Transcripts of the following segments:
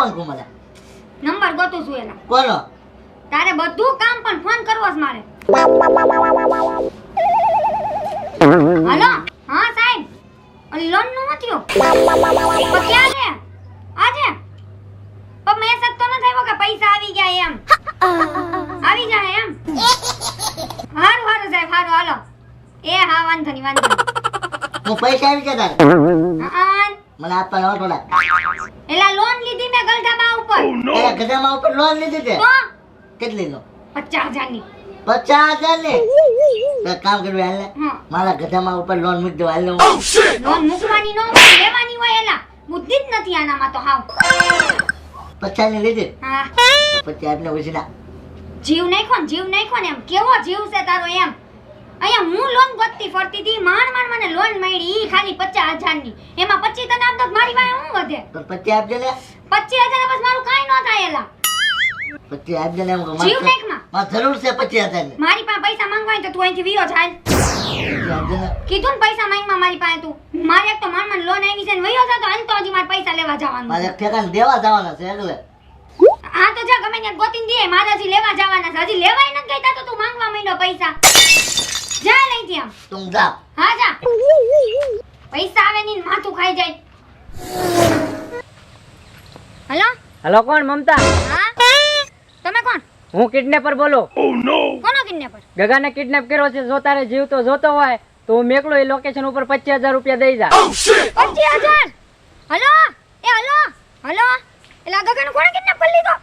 કોણ કુમલા નંબર ગોતું છું એના. બોલો તારે બધું કામ પણ ફોન કરવો જ મારે. હાલો હા સાહેબ ઓલી લોન નું થયો તો ક્યાં છે આજે પણ મેસેજ તો ન થયો કે પૈસા આવી ગયા એમ. આવી જાય એમ. હારું હારું સાહેબ હારું હાલો. એ હા વાંધો નહીં વાંધો નહીં. હું પૈસા આવી ગયા તારે હા મને આપવાનો થોડા એલા લોન લીધી મેં ગલધાબા ઉપર. એલા ગધામાં ઉપર લોન લીધી છે તો કેટલી નો 50,000 ની. 50,000 ની તો કામ કરવું હાલ ને હા મારા ગધામાં ઉપર લોન મૂકી દો હાલ ને લોન મૂકવાની નો હોય લેવાની હોય એલા બુદ્ધિ જ નથી આનામાં તો હાવ. 50 ની લીધી હા 50 આપને ઉછીના જીવ નાખ્યો ને એમ કેવો જીવ છે તારો એમ. અહીંયા હું લોન ગોતતી ફરતી હતી માંડ મને લોન મળી ઈ ખાલી 50,000 ની. એમાં 25 તને આપતો તો મારી પાસે હું વધે. તો 50 આપજે ને 25,000 બસ મારું કાઈ ન થાય એલા. 50 આપજે ને જીવ નાખમાં. માર જરૂર છે 50,000 ની મારી પાસે પૈસા માંગવા હોય તો તું અહીંથી વિયો જાય. 50 આપજે ને કીધું ને પૈસા માંગવા મારી પાસે તું. મારે એક તો માંડ લોન આવી છે ને વયો જા તો હાલ તો હજી મારે પૈસા લેવા જવાનું. મારે ઠેકાને દેવા જવાના છે એટલે હા તો જા ગમે ત્યાં ગોતીને દે મારે હજી લેવા જવાના છે. હજી લેવાય નથી ગઈ તો તું માંગવા માંડ્યો પૈસા. જા લઈથી આમ. તું જા હા જા. પૈસા આવે ની માથું ખાઈ જાય. હેલો હેલો કોણ મમતા? હા તમે કોણ? હું કિડનેપર બોલું. કોનો કિડનેપર? ગગાને કિડનેપ કર્યો છે. જો તારે જીવતો જોતો હોય તો હું મેકલો એ લોકેશન ઉપર 25,000 રૂપિયા દઈ જા. 25,000? હલો એ હલો હલો એલા ગગન કોણે કિડનેપ કરી લીધો?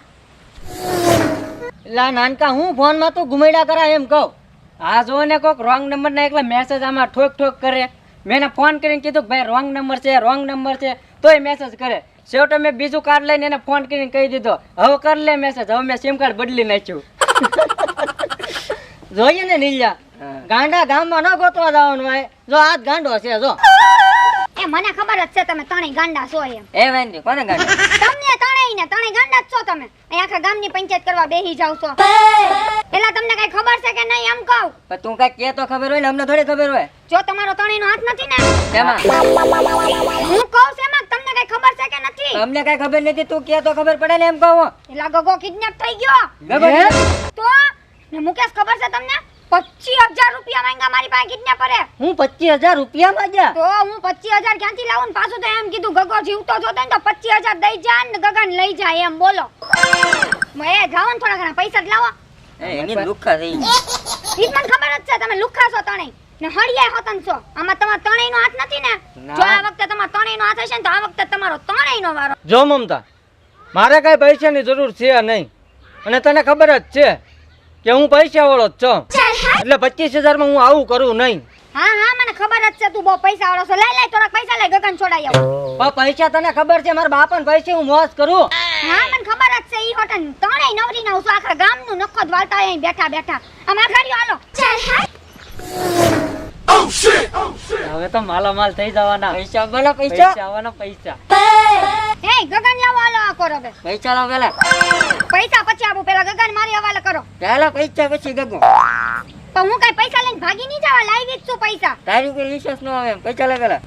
લા નાનકા હું ફોન માં તું ઘુમેડા કરા એમ કહું. આ જો ને કોક રોંગ નંબર ના એકલા મેસેજ આમાં ઠોક ઠોક કરે. મેં એને ફોન કરીને કીધું કે ભાઈ રોંગ નંબર છે તોય મેસેજ કરે. છેવટે મેં બીજું કાર્ડ લઈને એને ફોન કરીને કહી દીધો હવે કર લે મેસેજ. હવે મેં સિમ કાર્ડ બદલી નાખ્યું. જોઈએ ને નીલિયા ગાંડા ગામમાં ન ગોતવા જવાનું હોય. જો આજ ગાંડો છે જો. એ મને ખબર જ છે તમે ત્રણેય ગાંડા છો એમ. એ વેંદી કોને ગાંડા? તમને ત્રણેય ગાંડા જ છો તમે. અહીં આખા ગામની પંચાયત કરવા બેહી જાવ છો. એલા તમને કઈ ખબર છે કે નહીં એમ કહું? પણ તું કઈ કે તો ખબર હોય ને અમને થોડી ખબર હોય. જો તમારો ત્રણેયનો હાથ નથી ને શેમાં? હું કહું છું એમાં તમને કઈ ખબર છે કે નથી? અમને કઈ ખબર નથી. તું કે તો ખબર પડે ને એમ કહું. એલા ગગો કિડનેપ થઈ ગયો. ગગો તો ને મુકેશ ખબર છે તમને 25,000 રૂપિયા માંગ્યા મારી પાસે કિડનેપરે. હું 25,000 રૂપિયા માંગ્યા? તો હું 25,000 ક્યાંથી લાવું ને પાછું તો એમ કીધું ગગો જીવતો જોતો ને તો 25,000 દઈ જા ને ગગન લઈ જાય એમ બોલો. મેં જાવ ને થોડા ઘણા પૈસા જ લાવો. એની લુખા થઈ. ઈ મને ખબર જ છે તમે લુખા છો ત્રણેય ને હળિયા હોતન છો. આમાં તમારો ત્રણેયનો હાથ નથી ને. જો આ વખતે તમારો ત્રણેયનો હાથ હશે ને તો આ વખતે તમારો ત્રણેયનો વારો. જો મમતા મારે કઈ પૈસાની જરૂર છે નહીં અને તને ખબર જ છે કે હું પૈસા વાળો જ છું. એટલે 25,000 માં હું આવું કરું નહીં. હા હા મને ખબર જ છે તું બહુ પૈસા વાળો છો. લઈ થોડા પૈસા લઈ ગગન છોડાઈ આવ. પણ પૈસા તને ખબર છે મારા બાપાને પૈસે હું મોજ કરું. હા મને ખબર જ છે ઈ હોટન ત્રણેય નવરી ના છું આખા ગામનું નખો જ વાળતા અહીં બેઠા બેઠા. આમાં ગાડીઓ હાલો. હવે તો માલામાલ થઈ જવાના. પૈસા બોલો પૈસા આવવાના પૈસા. એ ગગન લાવો હાલો આ કરો બે. પૈસા લાવ પેલા. પૈસા પછી આપું પેલા ગગન મારી હવાલે કરો. પેલા પૈસા પછી ગગો. પણ હું કઈ પૈસા લઈને ભાગી નહીં જવા લાવી જ છું પૈસા. તારી કોઈ વિશ્વાસ ન આવે એમ. પૈસા લે પેલા.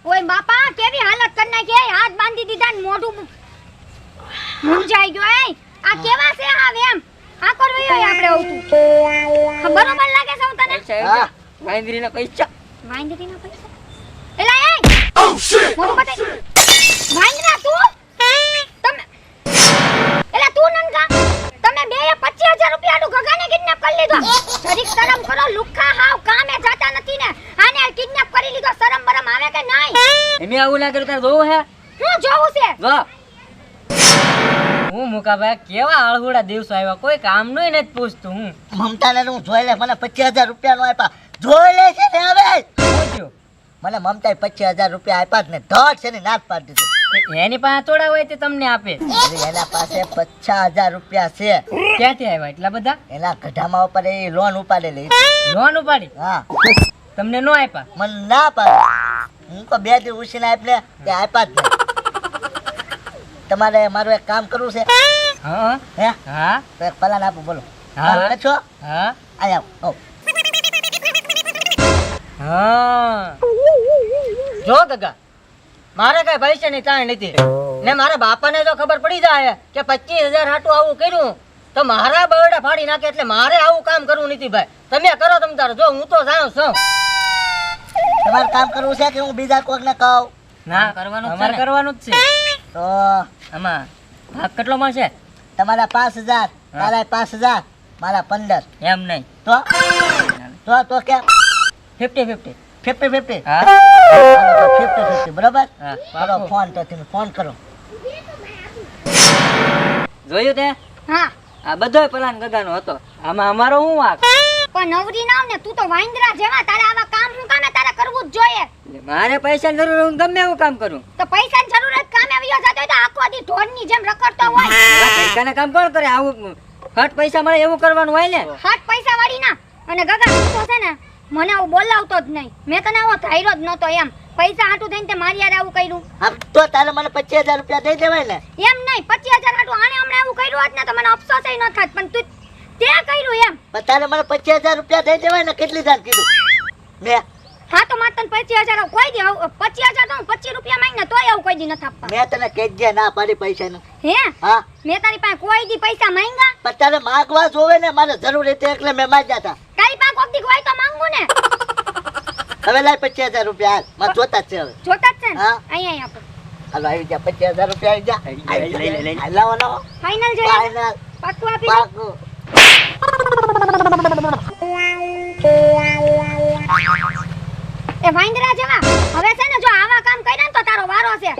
ઓય બાપા કેવી હાલત કરી નાખી. હાથ બાંધી દીધા ને મોઢું મૂંઝાઈ ગયો. એ આ કેવા છે હાવ એમ આ કરવી હોય આપણે આવતું બરોબર લાગે છે તને? પૈસા વાંદરીના પૈસા. વાંદરીના પૈસા એલા એ મોઢું બતાઈ. વાંદરા તું તમે એલા તું નનકા તમે બે 25,000 રૂપિયા આડું ગગાને કિડનેપ કરી લીધો. જરીક શરમ કરો લુખા હાવ કામે જાતા નથી ને. આને કિડનેપ કરી લીધો. શરમ બરમ આવે કે નહીં? એમે આવું ના કર્યું તારે જોવું હે? હું જોવું છે વાહ હું મુકાભાઈ કેવા આળહુડા દિવસો આવ્યા. કોઈ કામ નું નથી પૂછતું. હું મમતાને હું જોઈ લે મને 25,000 રૂપિયા નો આપ્યા જોઈ લે છે ને હવે પૂછ્યું મને મમતાએ 25,000 રૂપિયા આપ્યા જ ને ધડ છે ને નાથ પાડી દીધું. એની પાસે થોડા હોય તે તમને આપે. અરે એના પાસે 50,000 રૂપિયા છે. ક્યાંથી આવ્યા એટલા બધા? એના ગઢામાં ઉપર એ લોન ઉપાડેલી. લોન ઉપાડી? હા તમને નો આપ્યા? મને ના પાડે. હું તો 2 દિવસ ઉછીને આપ્યા તે આપ્યા જ નહીં. તમારે મારું એક કામ કરવું છે. હા હે હા તો એક પલાન આપું બોલો. હા છો હા આયા આવો. હા જો ગગા મારે કઈ પૈસા ની તાણ નથી. ને મારા બાપાને જો ખબર પડી જાય કે 25,000 હાટું આવું કર્યું તો મારા બરડા ફાડી નાખે. એટલે મારે આવું કામ કરવું નથી ભાઈ. તમે કરો તમ તારે. જો હું તો જાઉં છું. તમારે કામ કરવું છે કે હું બીજા કોકને કહું? ના કરવાનું અમારે કરવાનું જ છે. તો આમાં ભાગ કેટલો મળશે? તમારા 5,000, તારા 5,000, મારા 15. એમ નહીં તો કેમ 50-50. 50-50? હા હાલો તો 50-50 બરાબર. હા, કરો પાકું. ફોન તો તમે ફોન કરો. જોયું તે? હા આ બધોય પ્લાન ગગાનો હતો. આમાં અમારો શું વાંક? પણ નવરી ના આવ ને તું તો વાંદરા જેવા. તારે આવા કામ હું કામે તારે કરવું જ જોઈએ. મારે પૈસાની જરૂર હોય, હું ગમે એવું કામ કરું. તો પૈસાની જરૂર જ કામે આવ્યો જતો હોય તો આખો દી ઢોરની જેમ રખડતો હોય. પૈસાના કામ કોણ કરે? આવું હટ પૈસા મળે એવું કરવાનું હોય ને. હાથ પૈસા વાળી ના. અને ગગા તું તો છે ને મને આવું બોલાવતો જ નહીં. મેં તને આવો ધાર્યો જ નતો એમ. પૈસા હાટું થઈને તે મારી યાર આવું કર્યું. આમ તો તારે મને 25,000 રૂપિયા દઈ દેવાય ને. એમ નહીં 25,000 હાટું આણે હમણાં આવું કર્યું હોત ને તો મને અફસોસ ય ન થાત. પણ તું તે કર્યું એમ. પણ તારે મને 25,000 રૂપિયા દઈ દેવાય ને. કેટલી વાર કીધું મેં? હા તો મારે તને 25,000 કોઈ દી 25,000 તો હું 25 રૂપિયા માંગ ને તોય આવું કોઈ દી નથી આપવા. મેં તને કહેજે ના પાડી પૈસાનું. હે હા મેં તારી પાસે કોઈ દી પૈસા માંગ્યા? પણ તારે માગવા જોવે ને. મારે જરૂર હતી એટલે મેં માંગ્યા હતા. તારી પાસે કોક દી હોય તો માંગુ ને. હવે લાય 25,000 રૂપિયા હાલ. મારે જોતા જ છે હવે. જોતા જ છે ને હા. અહીંયા આપો. હાલો આવી જા. 25,000 રૂપિયા આવી જા. લઈ. હાલ લાવો લાવો. ફાઇનલ છે ફાઇનલ પાક્કું આપી દે. પાકું. એ વાંદરા જેવા હવે છે ને જો આવા કામ કર્યા ને તો તારો વારો છે.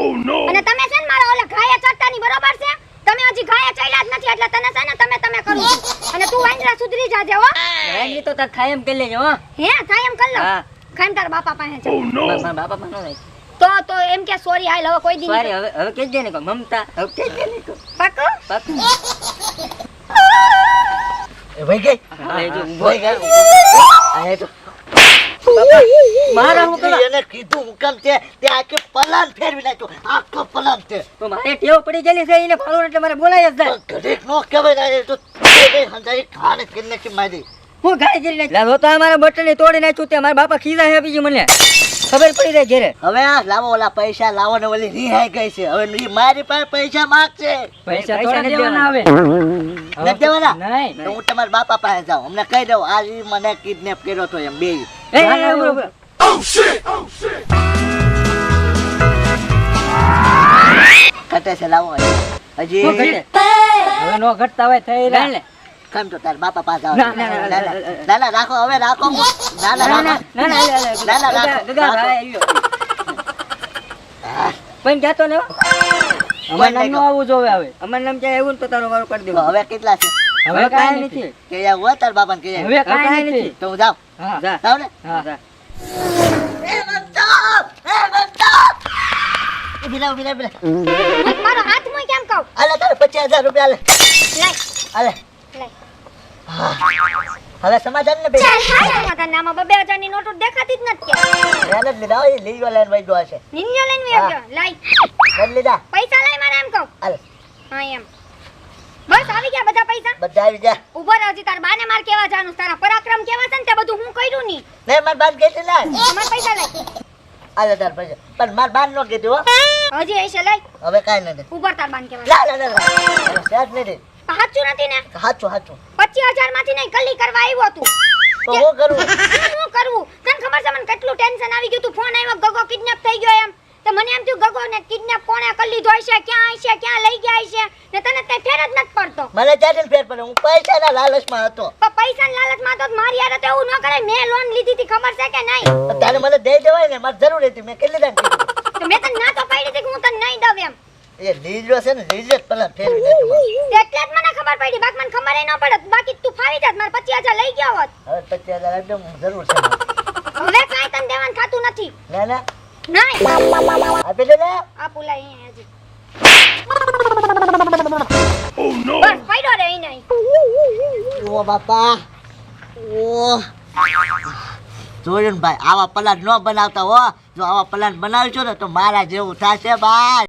અને તમે છે ને મારા ઓલે ઘાયે ચડતાની બરોબર છે. તમે હજી ઘાયે ચડ્યા જ નથી એટલે તને છે ને તમે કરું છું. અને તું વાંદરા સુધરી જાજે હો. એની તો તાર ખાય એમ કરી લેજો હો. હે થાય એમ કર લો. હા. ખાઈમ તારા બાપા પાસે છે. મારા બાપા માં નો થાય. તો એમ કે સોરી હાલ હવે કોઈ દી સોરી હવે કહી દે ને કો મમતા. હવે કહી દે ને કો. પાક્કું. પાકું. એ ભાઈ ગઈ. હા, એ જો ઊભો. ભાઈ ગઈ. આ એ તો મારા હું કરવા? એને કીધું હુકમ છે તે આખે પલાન ફેરવી નાખ્યો. આખો પલાન છે. તો મારે ટેવ પડી ગયેલી છે એને ફાળો એટલે મારે બોલાય જ જાય. ઘડીક નો કહેવાય ને. તો હંધાઈ ખાને કિન્ને કે મારી. હું ગાય ગીરી નાખી. લા તો મારા બટન તોડી નાખ્યું તે મારા બાપા ખીજા હે બીજું મને ખબર પડી રહી ઘેરે. હવે આ લાવો ઓલા પૈસા લાવો ને ઓલી રિહાઈ ગઈ છે. હવે ઈ મારી પાસે પૈસા માંગશે. પૈસા થોડા દેવાના આવે. નથી દેવાના? નહીં. તો હું તમારા બાપા પાસે જાઉં. અમને કહી દઉં આ ઈ મને કિડનેપ કર્યો તો એમ બે. એ ઉભો. કટે છે લાવો હજી. શું ઘટે? હવે નો ઘટતા હોય થઈ રહ્યા. કેમ તો તાર બાપા પાસે જાવ. ના, ના, ના, ના ના રાખો હવે રાખો. ના ના ના રાખો. ના ના રાખો. ગગા ભાઈ આવ્યો. પણ જાતો ને અમાર નામ નો આવું જોવે હવે. અમાર નામ ક્યાં આવ્યું ને તો તારો વારો કરી તો દેવો. હવે કેટલા છે? હવે કાંઈ નથી. કે યા હોય તાર બાપાને કે હવે કાંઈ નથી. તો હું જાઉં. હા જા. જાઉં ને. હા જા. એ બંધો! એ બંધો! ઊભી રહે, ઊભી રહે, ઊભી રહે. મારો હાથ મોય કેમ કહું? આલે તારે 25,000 રૂપિયા આલે. લાય આલે. લાય. હા. હવે સમાધાન ને બેન. ચાલ હાલ માતા નામાં 2,000 ની નોટો દેખાતી જ નથી. એને જ લીધા હોય લીજો લઈને વઈ ગયો હશે. નિન્યો લઈને વેચજો. લાય લઈ લીધા. પૈસા લાય મારે એમ કહું. આલે. હા એમ બસ આવી ગયા બધા પૈસા. બધા આવી જા. ઉભો રહો હજી તાર બાને માર કેવા જાનું. તારા પરાક્રમ કેવા છે ને તે બધું હું કર્યું ની. ને માર બાન કીધી ને. તમાર પૈસા લાય. આલે તાર પૈસા. પણ માર બાન નો કીધું હો. હજી હશે લાય. હવે કાંઈ નથી. ઉભર તાર બાન કેવા. લા લા લા લા. સેટ નથી. સાચું નથી ને? હાચું હાચું. 25,000 માંથી નહીં કલ્લી કરવા આવ્યો તું. તો હું કરું? શું કરવું? તને ખબર છે મને કેટલું ટેન્શન આવી ગયું તું ફોન આવ્યો ગગો કિડનેપ થઈ ગયો એમ. તો મને એમ થયું ગગો ને કિડનેપ કોણે કરી લીધો હશે, ક્યાં હશે, ક્યાં લઈ ગયા હશે ને તને કઈ ફેર જ નથી પડતો. મને ચાટીને ફેર પડે. હું પૈસાના લાલચમાં હતો. પણ પૈસાની લાલચમાં તો મારી યાર તો એવું ન કરાય. મેં લોન લીધી હતી ખબર છે કે નહીં? પણ તારે મને દઈ દેવાય ને. મારે જરૂર હતી. મેં કેટલી દાન કીધું. તો મેં તને ના તો પાડી હતી કે હું તને નહીં દઉં એમ. એ લીજો છે ને લીજો જ પેલા ફેરવી નાખ્યું. એટલે જ મને ખબર પડી. બાકી મને ખબર ય ન પડત. બાકી તું ફાવી જાત. મારે 25,000 લઈ ગયો હોત. હવે 25,000 એકદમ જરૂર છે મારે. હવે કાંઈ તને દેવાનું થતું નથી. ના ના નહીં આપી દે ને. આ પુલા અહીંયા હજી. બસ પડ્યો રે અહીં નહીં. ઓ બાપા. ઓ જોયું ને ભાઈ આવા પલાન ન બનાવતા હો. જો આવા પલાન બનાવશો ને તો મારા જેવું થશે ભાઈ.